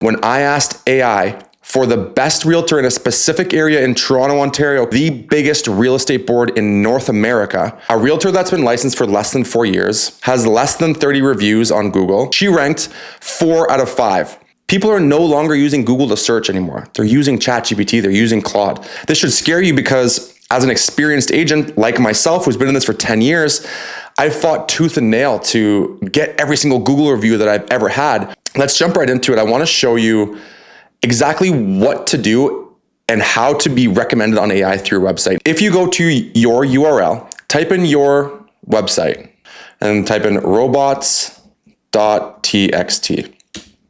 When I asked AI for the best realtor in a specific area in Toronto, Ontario, the biggest real estate board in North America, a realtor that's been licensed for less than 4 years, has less than 30 reviews on Google, she ranked 4 out of 5. People are no longer using Google to search anymore. They're using ChatGPT, they're using Claude. This should scare you because as an experienced agent like myself, who's been in this for 10 years, I've fought tooth and nail to get every single Google review that I've ever had. Let's jump right into it. I want to show you exactly what to do and how to be recommended on AI through your website. If you go to your URL, type in your website and type in robots.txt.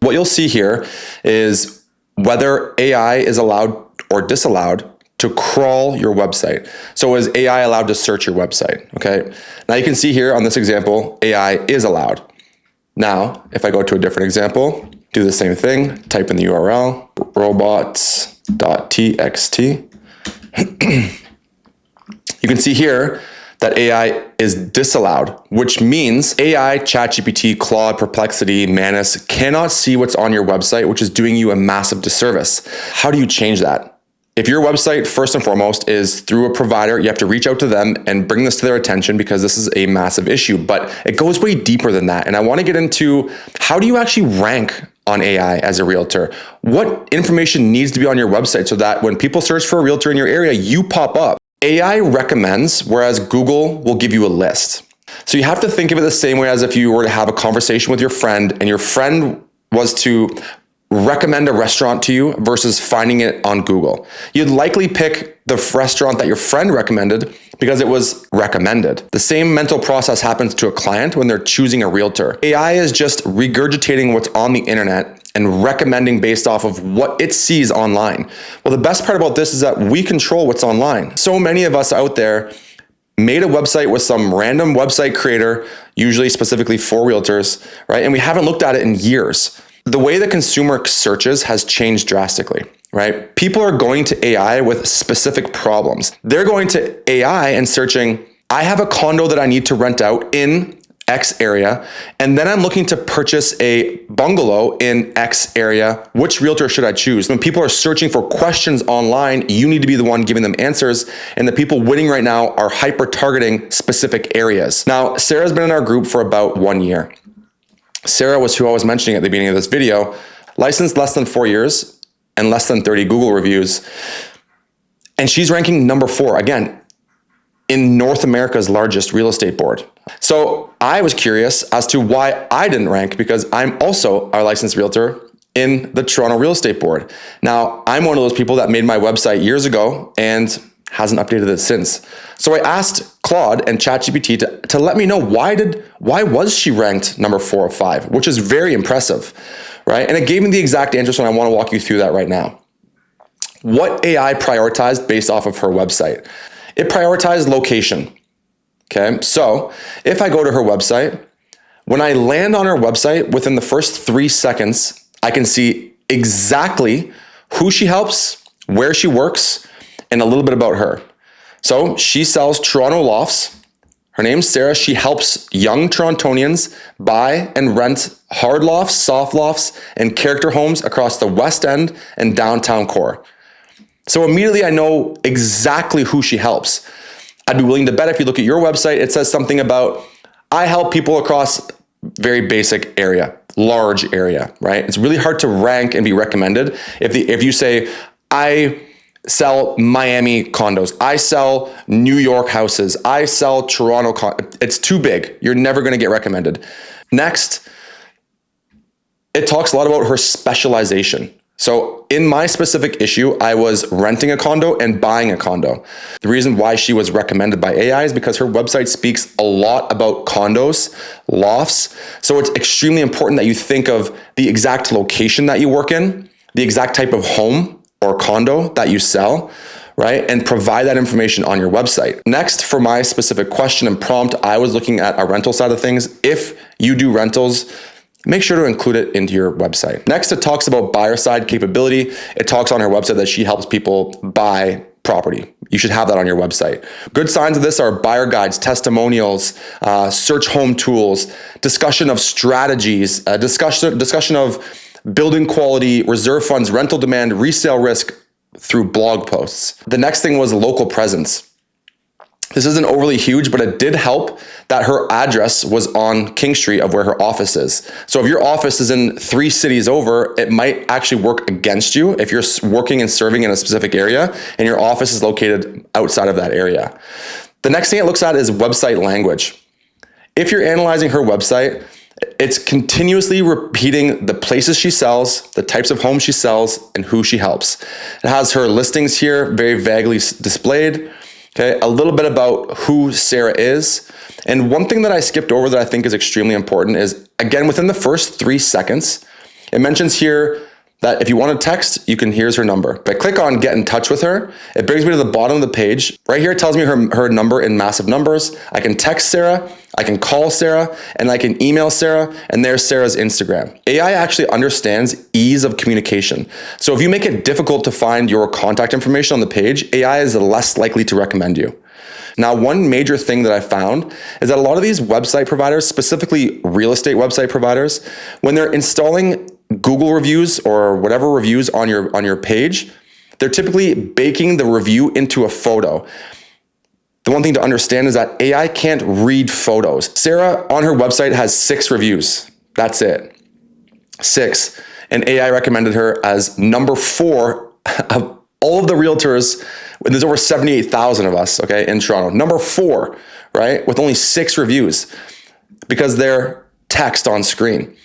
What you'll see here is whether AI is allowed or disallowed to crawl your website. So is AI allowed to search your website? Okay. Now you can see here on this example, AI is allowed. Now, if I go to a different example, do the same thing, type in the URL, robots.txt. You can see here that AI is disallowed, which means AI, ChatGPT, Claude, Perplexity, Manus cannot see what's on your website, which is doing you a massive disservice. How do you change that? If your website, first and foremost, is through a provider, you have to reach out to them and bring this to their attention because this is a massive issue, but it goes way deeper than that. And I want to get into how do you actually rank on AI as a realtor? What information needs to be on your website so that when people search for a realtor in your area, you pop up? AI recommends, whereas Google will give you a list. So you have to think of it the same way as if you were to have a conversation with your friend and your friend was to recommend a restaurant to you versus finding it on Google. You'd likely pick the restaurant that your friend recommended because it was recommended. The same mental process happens to a client when they're choosing a realtor. AI is just regurgitating what's on the internet and recommending based off of what it sees online. Well, the best part about this is that we control what's online. So many of us out there made a website with some random website creator, usually specifically for realtors, right? And we haven't looked at it in years. The way the consumer searches has changed drastically, right? People are going to AI with specific problems. They're going to AI and searching, I have a condo that I need to rent out in X area, and then I'm looking to purchase a bungalow in X area. Which realtor should I choose? When people are searching for questions online, you need to be the one giving them answers, and the people winning right now are hyper-targeting specific areas. Now, Sarah's been in our group for about 1 year. Sarah was who I was mentioning at the beginning of this video, licensed less than 4 years and less than 30 Google reviews. And she's ranking number 4, again, in North America's largest real estate board. So I was curious as to why I didn't rank because I'm also a licensed realtor in the Toronto Real Estate Board. Now, I'm one of those people that made my website years ago and hasn't updated it since. So I asked Claude and ChatGPT to let me know why was she ranked number 4 or 5, which is very impressive, right? And it gave me the exact answer, so I want to walk you through that right now. What AI prioritized based off of her website? It prioritized location, okay? So if I go to her website, when I land on her website, within the first 3 seconds, I can see exactly who she helps, where she works, and a little bit about her. So she sells Toronto lofts. Her name's Sarah. She helps young Torontonians buy and rent hard lofts, soft lofts, and character homes across the West End and downtown core. So immediately I know exactly who she helps. I'd be willing to bet if you look at your website, it says something about, I help people across very basic area, large area, right? It's really hard to rank and be recommended. If you say, I sell Miami condos, I sell New York houses, I sell Toronto it's too big. You're never going to get recommended. Next, it talks a lot about her specialization. So in my specific issue, I was renting a condo and buying a condo. The reason why she was recommended by AI is because her website speaks a lot about condos, lofts. So it's extremely important that you think of the exact location that you work in, the exact type of home or condo that you sell, right? And provide that information on your website. Next, for my specific question and prompt, I was looking at a rental side of things. If you do rentals, make sure to include it into your website. Next, it talks about buyer side capability. It talks on her website that she helps people buy property. You should have that on your website. Good signs of this are buyer guides, testimonials, search home tools, discussion of strategies, discussion of building quality, reserve funds, rental demand, resale risk through blog posts. The next thing was local presence. This isn't overly huge, but it did help that her address was on King Street of where her office is. So if your office is in 3 cities over, it might actually work against you if you're working and serving in a specific area and your office is located outside of that area. The next thing it looks at is website language. If you're analyzing her website, it's continuously repeating the places she sells, the types of homes she sells, and who she helps. It has her listings here very vaguely displayed. Okay, a little bit about who Sarah is. And one thing that I skipped over that I think is extremely important is, again, within the first 3 seconds, it mentions here that if you want to text, here's her number. If I click on get in touch with her, it brings me to the bottom of the page. Right here, it tells me her number in massive numbers. I can text Sarah, I can call Sarah, and I can email Sarah, and there's Sarah's Instagram. AI actually understands ease of communication. So if you make it difficult to find your contact information on the page, AI is less likely to recommend you. Now, one major thing that I found is that a lot of these website providers, specifically real estate website providers, when they're installing Google reviews or whatever reviews on your page, they're typically baking the review into a photo. The one thing to understand is that AI can't read photos. Sarah on her website has 6 reviews. That's it. 6. And AI recommended her as number 4 of all of the realtors. There's over 78,000 of us, okay, in Toronto. Number 4, right, with only 6 reviews because they're text on screen.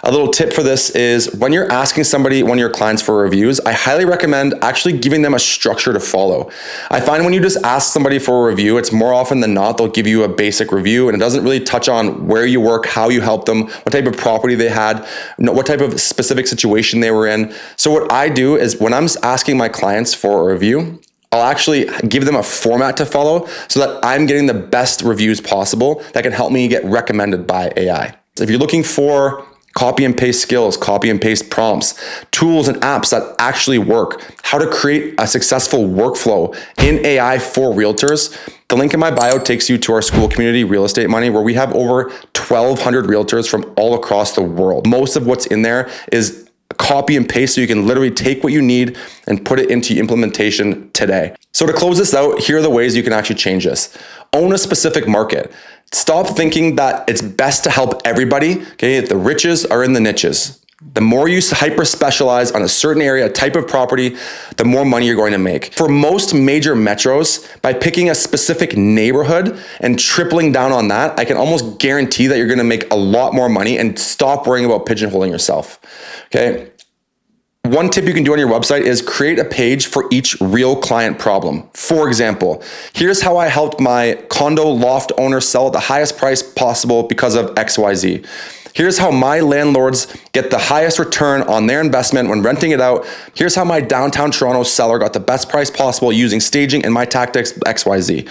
A little tip for this is when you're asking somebody, one of your clients for reviews, I highly recommend actually giving them a structure to follow. I find when you just ask somebody for a review, it's more often than not, they'll give you a basic review and it doesn't really touch on where you work, how you help them, what type of property they had, what type of specific situation they were in. So what I do is when I'm asking my clients for a review, I'll actually give them a format to follow so that I'm getting the best reviews possible that can help me get recommended by AI. So if you're looking for copy and paste skills, copy and paste prompts, tools and apps that actually work, how to create a successful workflow in AI for realtors, the link in my bio takes you to our school community, Real Estate Money, where we have over 1,200 realtors from all across the world. Most of what's in there is copy and paste, so you can literally take what you need and put it into implementation today. So to close this out, here are the ways you can actually change this. Own a specific market. Stop thinking that it's best to help everybody. Okay, the riches are in the niches. The more you hyper specialize on a certain area, a type of property, the more money you're going to make. For most major metros, by picking a specific neighborhood and tripling down on that, I can almost guarantee that you're going to make a lot more money and stop worrying about pigeonholing yourself. Okay. One tip you can do on your website is create a page for each real client problem. For example, here's how I helped my condo loft owner sell at the highest price possible because of XYZ. Here's how my landlords get the highest return on their investment when renting it out. Here's how my downtown Toronto seller got the best price possible using staging and my tactics XYZ.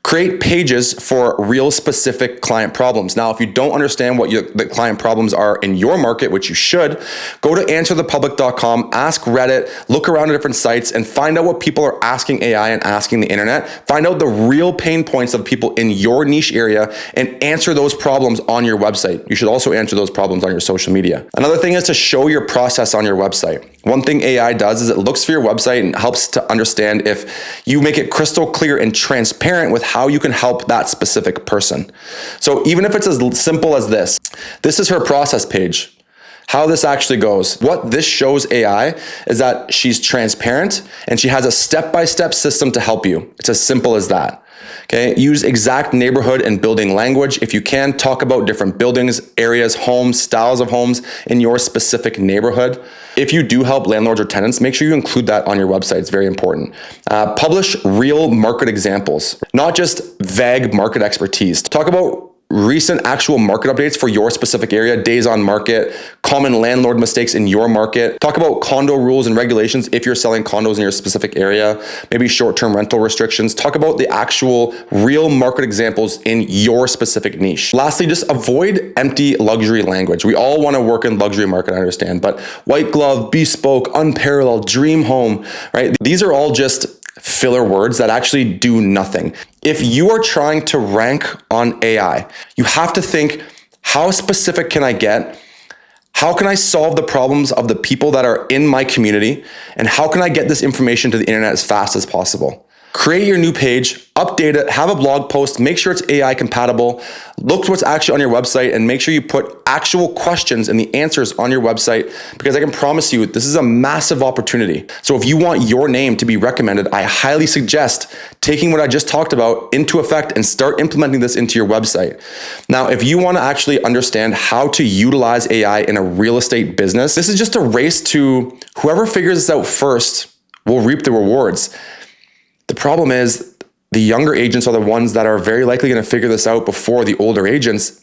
Create pages for real specific client problems. Now, if you don't understand what the client problems are in your market, which you should, go to answerthepublic.com, ask Reddit, look around at different sites and find out what people are asking AI and asking the internet. Find out the real pain points of people in your niche area and answer those problems on your website. You should also answer those problems on your social media. Another thing is to show your process on your website. One thing AI does is it looks for your website and helps to understand if you make it crystal clear and transparent with how you can help that specific person. So even if it's as simple as this is her process page. How this actually goes. What this shows AI is that she's transparent and she has a step-by-step system to help you. It's as simple as that. Okay, use exact neighborhood and building language. If you can, talk about different buildings, areas, homes, styles of homes in your specific neighborhood. If you do help landlords or tenants, make sure you include that on your website. It's very important. Publish real market examples, not just vague market expertise. Talk about recent actual market updates for your specific area, days on market, common landlord mistakes in your market. Talk about condo rules and regulations if you're selling condos in your specific area, maybe short-term rental restrictions. Talk about the actual real market examples in your specific niche. Lastly, just avoid empty luxury language. We all want to work in luxury market, I understand, but white glove, bespoke, unparalleled, dream home, right? These are all just filler words that actually do nothing. If you are trying to rank on AI, you have to think, how specific can I get? How can I solve the problems of the people that are in my community? And how can I get this information to the internet as fast as possible? Create your new page, update it, have a blog post, make sure it's AI compatible, look what's actually on your website, and make sure you put actual questions and the answers on your website, because I can promise you this is a massive opportunity. So if you want your name to be recommended, I highly suggest taking what I just talked about into effect and start implementing this into your website. Now, if you want to actually understand how to utilize AI in a real estate business, this is just a race to whoever figures this out first will reap the rewards. The problem is the younger agents are the ones that are very likely going to figure this out before the older agents,